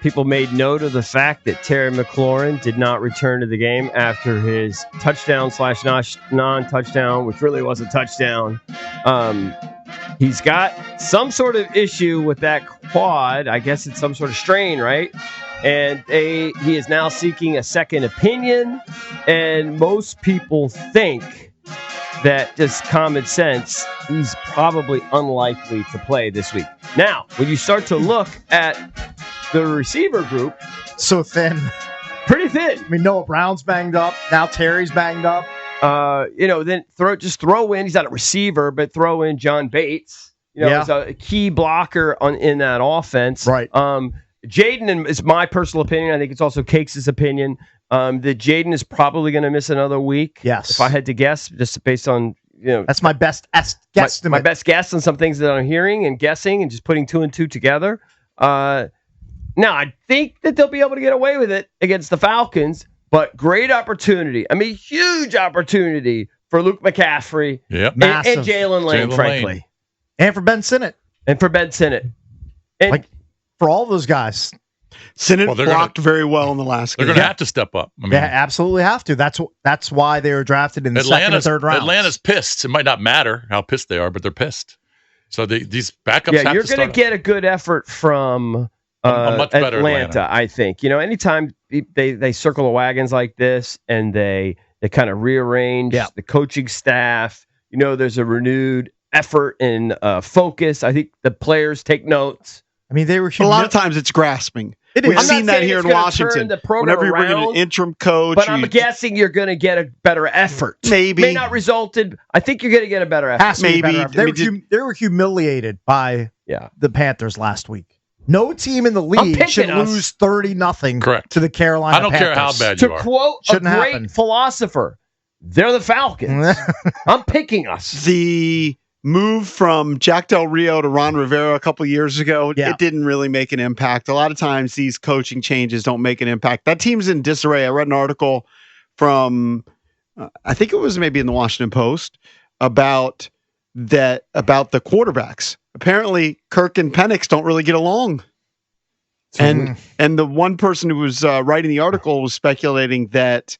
people made note of the fact that Terry McLaurin did not return to the game after his touchdown/non-touchdown, which really was a touchdown. He's got some sort of issue with that quad. I guess it's some sort of strain, right? And he is now seeking a second opinion. And most people think that, just common sense, he's probably unlikely to play this week. Now, when you start to look at the receiver group, so thin, pretty thin. I mean, Noah Brown's banged up. Now Terry's banged up. Then throw in. He's not a receiver, but throw in John Bates. As a key blocker in that offense. Right. Jaden is my personal opinion. I think it's also Cakes' opinion. That Jaden is probably going to miss another week. Yes. If I had to guess, just based on that's my best guesstimate. My best guess on some things that I'm hearing and guessing and just putting 2 and 2 together. Now, I think that they'll be able to get away with it against the Falcons, but great opportunity. I mean, huge opportunity for Luke McCaffrey and Jalen Lane, frankly. And for Ben Sinnott. And for all those guys. Sinnott blocked very well in the last game. They're going to have to step up. They absolutely have to. That's why they were drafted in the second or third round. Atlanta's pissed. It might not matter how pissed they are, but they're pissed. So these backups have to you're going to get a good effort from a much better Atlanta, I think. Anytime they circle the wagons like this and they kind of rearrange the coaching staff, there's a renewed effort and focus. I think the players take notes. I mean, they were a lot of times it's grasping. We've seen that here in Washington. Whenever you bring in an interim coach. But I'm guessing you're going to get a better effort. Maybe. May not resulted. I think you're going to get a better effort. Maybe. They were humiliated by the Panthers last week. No team in the league should lose 30-0 to the Carolina Panthers. I don't care how bad you are. To quote a great philosopher, they're the Falcons. I'm picking us. The move from Jack Del Rio to Ron Rivera a couple years ago, it didn't really make an impact. A lot of times these coaching changes don't make an impact. That team's in disarray. I read an article from, I think it was maybe in the Washington Post, about the quarterbacks. Apparently, Kirk and Penix don't really get along. And the one person who was writing the article was speculating that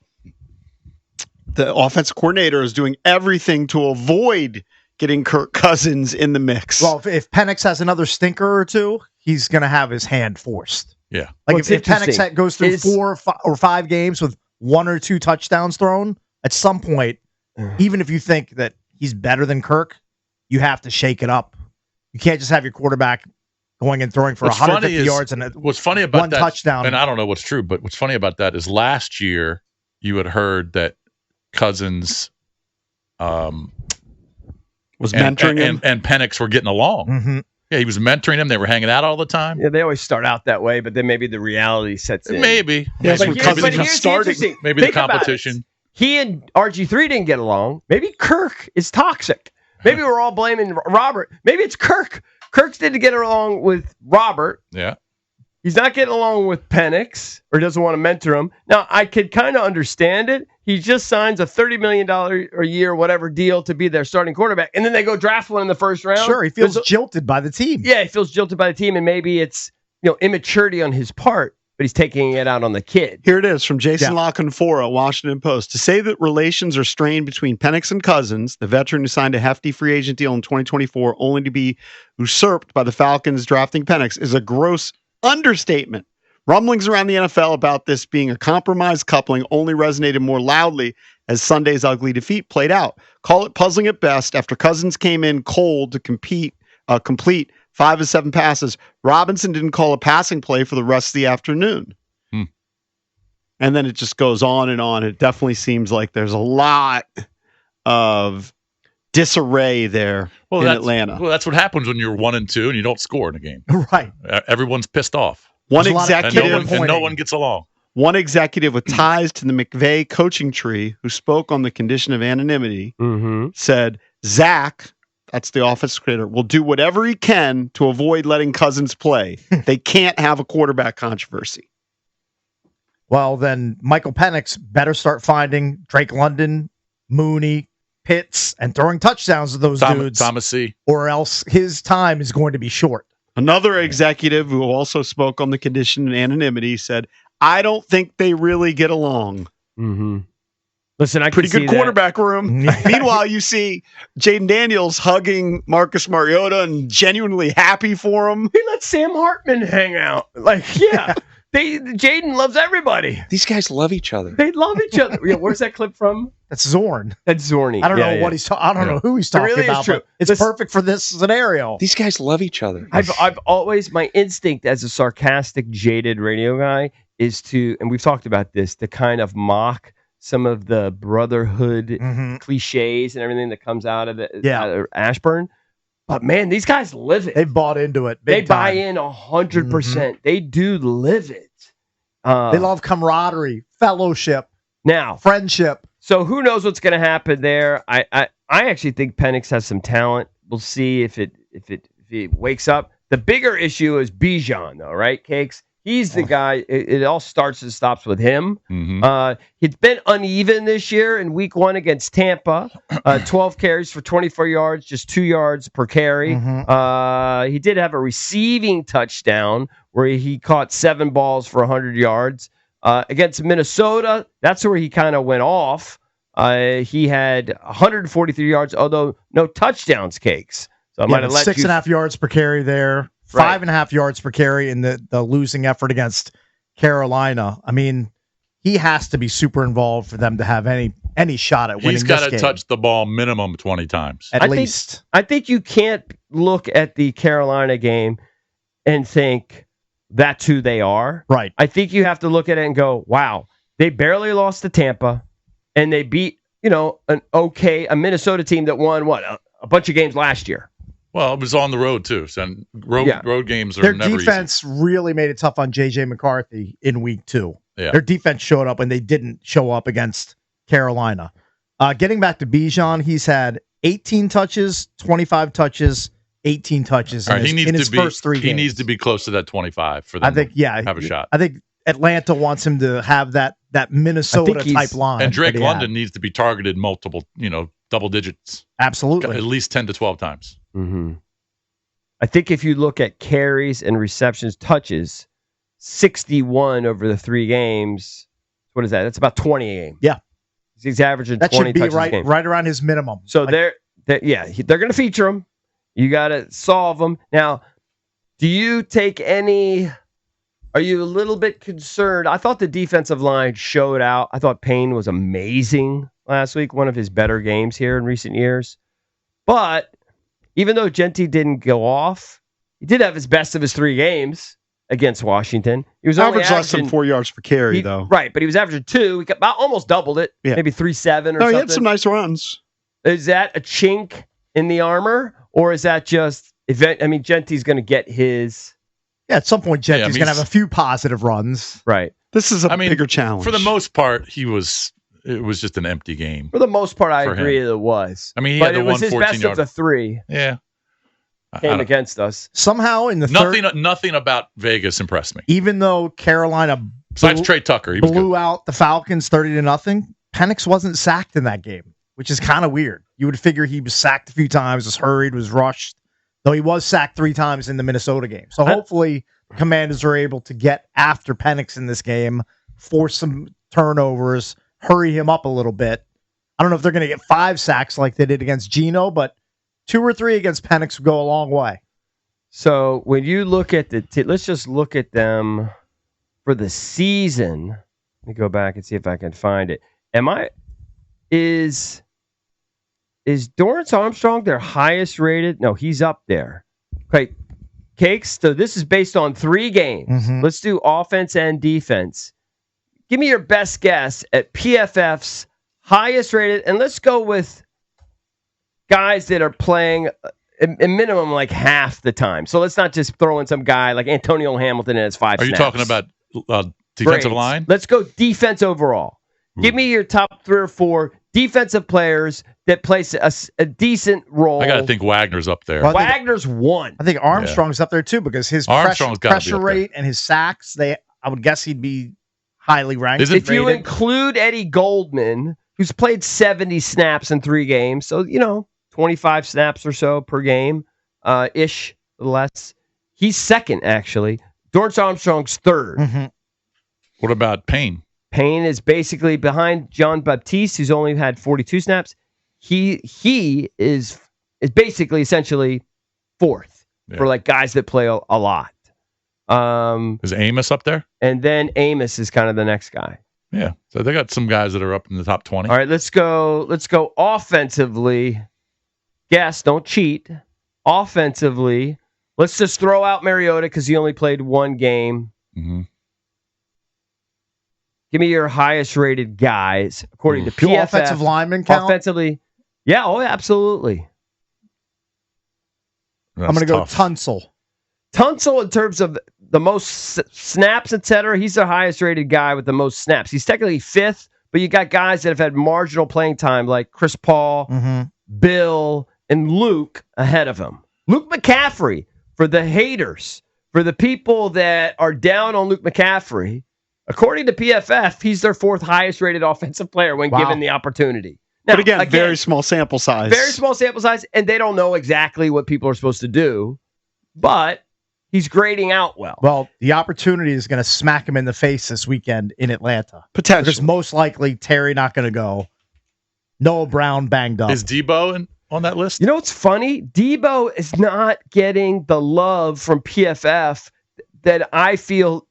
the offensive coordinator is doing everything to avoid getting Kirk Cousins in the mix. Well, if Penix has another stinker or two, he's going to have his hand forced. Yeah. If Penix goes through 4 or 5 games with 1 or 2 touchdowns thrown, at some point, even if you think that he's better than Kirk, you have to shake it up. You can't just have your quarterback going and throwing for 150 yards and what's funny about one touchdown. And I don't know what's true, but what's funny about that is last year you had heard that Cousins was mentoring him, and Penix were getting along. Mm-hmm. Yeah, he was mentoring him. They were hanging out all the time. Yeah, they always start out that way, but then maybe the reality sets in. Maybe. Yeah, but here's starting. Maybe the competition. He and RG3 didn't get along. Maybe Kirk is toxic. Maybe we're all blaming Robert. Maybe it's Kirk. Kirk didn't get along with Robert. Yeah. He's not getting along with Penix or doesn't want to mentor him. Now, I could kind of understand it. He just signs a $30 million a year, whatever deal to be their starting quarterback. And then they go draft one in the first round. Sure, he feels jilted by the team. Yeah, he feels jilted by the team. And maybe it's immaturity on his part, but he's taking it out on the kid. Here it is from Jason La Canfora, Washington Post. To say that relations are strained between Penix and Cousins, the veteran who signed a hefty free agent deal in 2024, only to be usurped by the Falcons drafting Penix, is a gross understatement. Rumblings around the NFL about this being a compromised coupling only resonated more loudly as Sunday's ugly defeat played out. Call it puzzling at best. After Cousins came in cold to complete 5 of 7 passes, Robinson didn't call a passing play for the rest of the afternoon. And then it just goes on and on. It definitely seems like there's a lot of disarray there in Atlanta. Well, that's what happens when you're 1-2 and you don't score in a game. Right. Everyone's pissed off. One executive and no one gets along. One executive with ties to the McVay coaching tree who spoke on the condition of anonymity said, Zach, that's the offensive coordinator, will do whatever he can to avoid letting Cousins play. They can't have a quarterback controversy. Well, then Michael Penix better start finding Drake London, Mooney, Pitts, and throwing touchdowns to those dudes. Thomas C. Or else his time is going to be short. Another executive who also spoke on the condition of anonymity said, I don't think they really get along. Mm-hmm. Listen, I pretty can good see quarterback room. Meanwhile, you see Jaden Daniels hugging Marcus Mariota and genuinely happy for him. He let Sam Hartman hang out. Like, yeah, Jaden loves everybody. These guys love each other. They love each other. Yeah, where's that clip from? That's Zorn. That's Zorny. I don't know what he's talking. I don't know who he's talking really about. But it's perfect for this scenario. These guys love each other. I've always, my instinct as a sarcastic, jaded radio guy is to, and we've talked about this, to kind of mock some of the brotherhood cliches and everything that comes out of it, out of Ashburn. But man, these guys live it. They bought into it. They buy in 100%. They do live it. They love camaraderie, fellowship, friendship. So who knows what's going to happen there? I actually think Penix has some talent. We'll see if he wakes up. The bigger issue is Bijan, though, right, Cakes? He's the guy. It all starts and stops with him. He's been uneven this year in week 1 against Tampa. 12 carries for 24 yards, just 2 yards per carry. He did have a receiving touchdown where he caught 7 balls for 100 yards. Against Minnesota, that's where he kind of went off. He had 143 yards, although no touchdowns, Cakes. So I might have let 6.5 yards per carry there. 5.5 yards per carry in the losing effort against Carolina. I mean, he has to be super involved for them to have any shot at winning this game. He's got to touch the ball minimum 20 times. At least. I think you can't look at the Carolina game and think that's who they are. Right. I think you have to look at it and go, wow, they barely lost to Tampa, and they beat, a Minnesota team that won, a bunch of games last year. Well, it was on the road, too. So road games are never easy. Their defense really made it tough on J.J. McCarthy in week 2. Yeah. Their defense showed up, and they didn't show up against Carolina. Getting back to Bijan, he's had 18 touches, 25 touches, 18 touches in his first 3 games. He needs to be close to that 25 for them to have a shot. I think Atlanta wants him to have that Minnesota-type line. And Drake London needs to be targeted multiple, double digits. Absolutely. At least 10 to 12 times. Mm-hmm. I think if you look at carries and receptions, touches, 61 over the 3 games. What is that? That's about 20 a game. Yeah. He's averaging 20 touches That should be a game. right around his minimum. So they're going to feature him. You got to solve them. Now, are you a little bit concerned? I thought the defensive line showed out. I thought Payne was amazing last week, one of his better games here in recent years. But even though Genty didn't go off, he did have his best of his 3 games against Washington. He was averaged less than 4 yards per carry, though. Right, but he was averaging 2. He got almost doubled it, maybe 3.7 or something. He had some nice runs. Is that a chink in the armor, or is that just Genty's going to get his? Yeah, at some point, Genty's going to have a few positive runs. Right. This is a bigger challenge. For the most part, it was just an empty game. For the most part, I agree it was. I mean, but it was his best of the 3. Yeah. Came against us. Somehow in the nothing about Vegas impressed me. Even though Carolina besides Trey Tucker, blew out the Falcons 30-0, Penix wasn't sacked in that game, which is kind of weird. You would figure he was sacked a few times, was hurried, was rushed, though he was sacked 3 times in the Minnesota game. So hopefully Commanders are able to get after Penix in this game, force some turnovers, hurry him up a little bit. I don't know if they're going to get 5 sacks like they did against Geno, but 2 or 3 against Penix would go a long way. So when you look at let's just look at them for the season. Let me go back and see if I can find it. Is Dorrance Armstrong their highest rated? No, he's up there. Okay, Cakes. So this is based on 3 games. Let's do offense and defense. Give me your best guess at PFF's highest rated, and let's go with guys that are playing a minimum like half the time. So let's not just throw in some guy like Antonio Hamilton and has 5 snaps. Are you talking about defensive line? Let's go defense overall. Give me your top 3 or 4 defensive players that play a decent role. I got to think Wagner's up there. Well, Wagner's 1. I think Armstrong's up there too because his pressure rate and his sacks, I would guess he'd be highly ranked. If you include Eddie Goldman, who's played 70 snaps in 3 games, so 25 snaps or so per game, ish, less. He's second, actually. Dorrance Armstrong's third. Mm-hmm. What about Payne? Payne is basically behind John Baptiste, who's only had 42 snaps. He is basically essentially fourth for like guys that play a lot. Is Amos up there? And then Amos is kind of the next guy. Yeah. So they got some guys that are up in the top 20. All right, let's go offensively. Guess, don't cheat. Offensively, let's just throw out Mariota because he only played one game. Mm-hmm. Give me your highest rated guys according to PFF. Offensive lineman count? Offensively, yeah, absolutely. That's I'm going to go tough. Tunsil. Tunsil, in terms of the most snaps, etc., he's the highest rated guy with the most snaps. He's technically fifth, but you got guys that have had marginal playing time like Chris Paul, Bill, and Luke ahead of him. Luke McCaffrey, for the haters, for the people that are down on Luke McCaffrey, according to PFF, he's their fourth highest rated offensive player when given the opportunity. Now, But again, very small sample size. Very small sample size, and they don't know exactly what people are supposed to do, but he's grading out well. Well, the opportunity is going to smack him in the face this weekend in Atlanta. Potentially. Because most likely Terry not going to go. Noah Brown banged up. Is Debo on that list? You know what's funny? Debo is not getting the love from PFF that I feel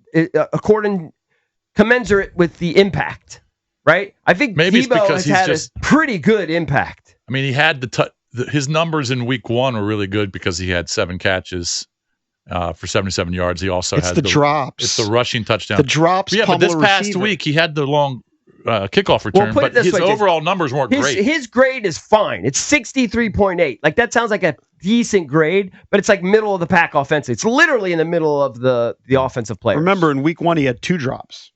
commensurate with the impact, right? I think Maybe Debo has had a pretty good impact. I mean, he had his numbers in week 1 were really good because he had 7 catches for 77 yards. He also It's had the drops. It's the rushing touchdown. The drops. But this past week he had the long kickoff return, put it but this his way, overall numbers weren't great. His grade is fine. It's 63.8. Like, that sounds like a decent grade, but it's like middle of the pack offensive. It's literally in the middle of the offensive players. Remember, in week 1, he had 2 drops.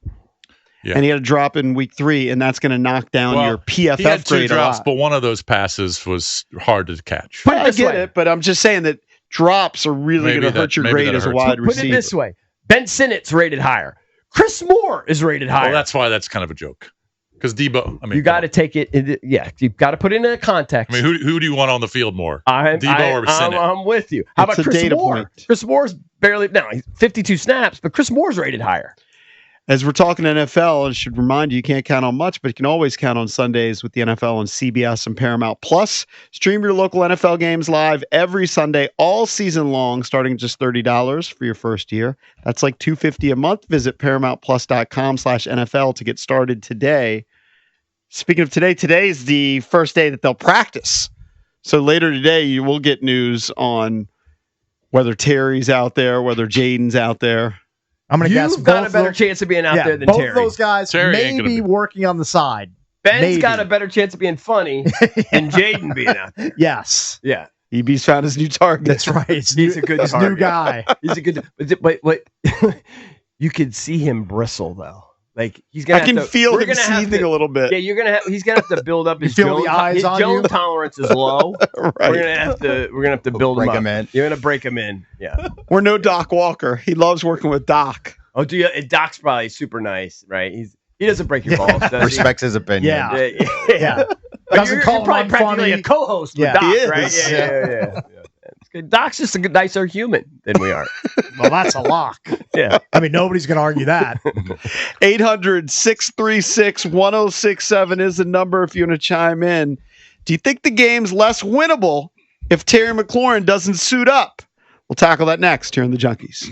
Yeah. And he had a drop in week 3, and that's going to knock down your PFF he had 2 grade drops, a lot. but one of those passes was hard to catch. I get it, but I'm just saying that drops are really going to hurt your grade as a wide receiver. Put it this way. Ben Sinnott's rated higher. Chris Moore is rated higher. Well, that's why that's kind of a joke. Because Debo, I mean, you got to take it. You've got to put it into context. I mean, who do you want on the field more, Debo or Sinnott? I'm with you. How about Chris Moore? Chris Moore's barely he's 52 snaps, but Chris Moore's rated higher. As we're talking NFL, I should remind you can't count on much, but you can always count on Sundays with the NFL on CBS and Paramount Plus. Stream your local NFL games live every Sunday, all season long, starting at just $30 for your first year. That's like $250 a month. Visit ParamountPlus.com/NFL to get started today. Speaking of today is the first day that they'll practice. So later today, you will get news on whether Terry's out there, whether Jaden's out there. I'm going to guess you've got a better chance of being out there than both Terry. Both those guys may be working on the side. Ben's got a better chance of being funny than Jaden being out there. Yes. Yeah. EB's found his new target. That's right. He's a good new guy. He's a good. But you could see him bristle though. Like he's gonna. I can feel him seething a little bit. Yeah, he's gonna have to build up his Jones. His Jones tolerance is low. Right. We're gonna have to build him up. You're gonna break him in. Yeah. We're no Doc Walker. He loves working with Doc. Oh, do you? Doc's probably super nice, right? He doesn't break your balls. Does Respects his opinion. Yeah. Doesn't call you're probably him practically funny. a co-host with Yeah, Doc, he is. right? Yeah. Doc's just a nicer human than we are. Well, that's a lock. Yeah. I mean, nobody's going to argue that. 800-636-1067 is the number if you want to chime in. Do you think the game's less winnable if Terry McLaurin doesn't suit up? We'll tackle that next here in the Junkies.